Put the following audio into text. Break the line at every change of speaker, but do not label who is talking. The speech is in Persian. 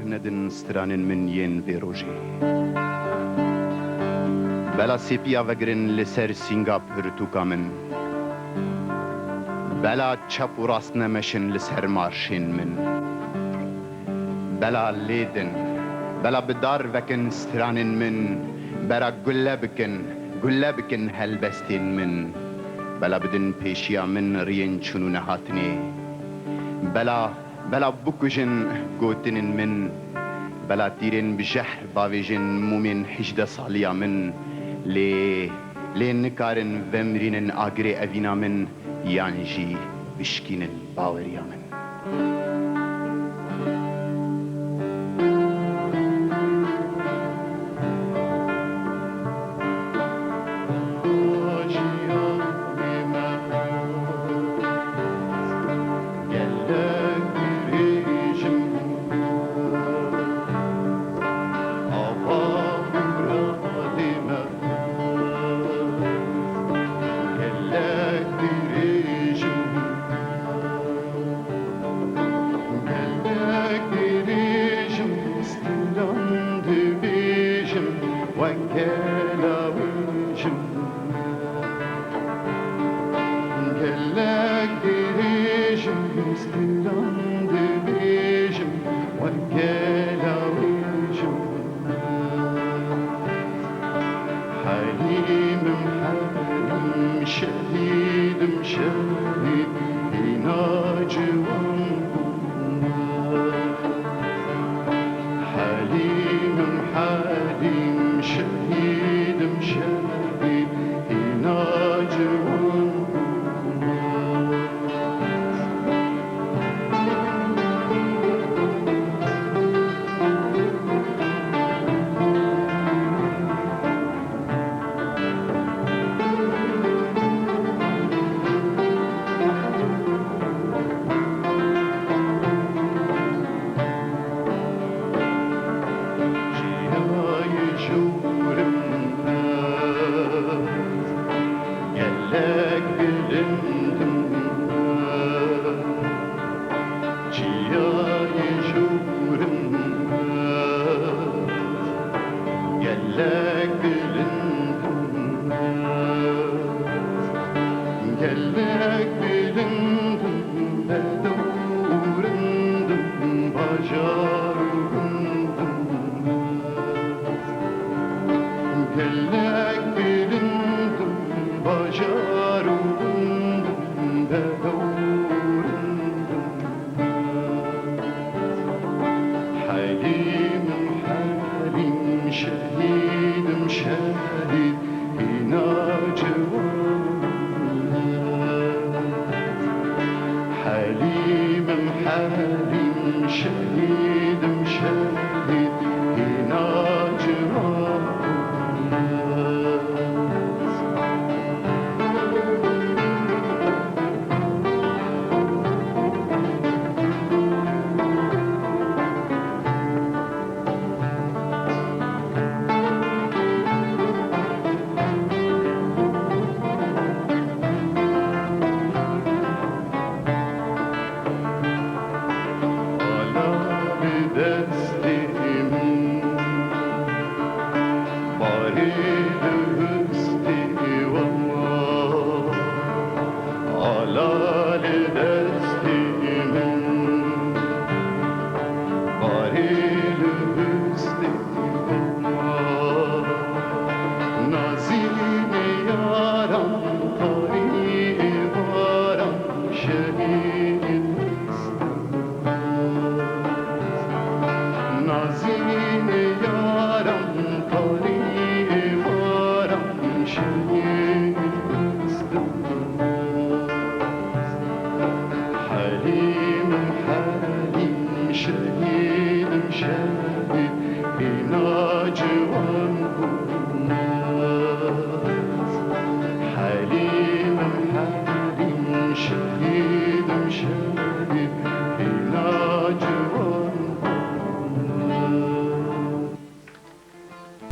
ندن سترانن من ین ویروژی بلا سپیا وگرن لسر سینگا پرتوکا من بلا چپ و راست نمشن لسر مارشین من بلا لیدن بلا بدار وکن سترانن من برا گلبکن هلبستین من بلا بدن پیشیا من رین چونو نهاتنی بلا بکجن گوتنن من بلا تیرن بجهر باویجن مومن 18 سالیا من لی نکارن ومرینن آگری اوینا من یعنی جی بشکینن باوریا من
شهید شهید اینا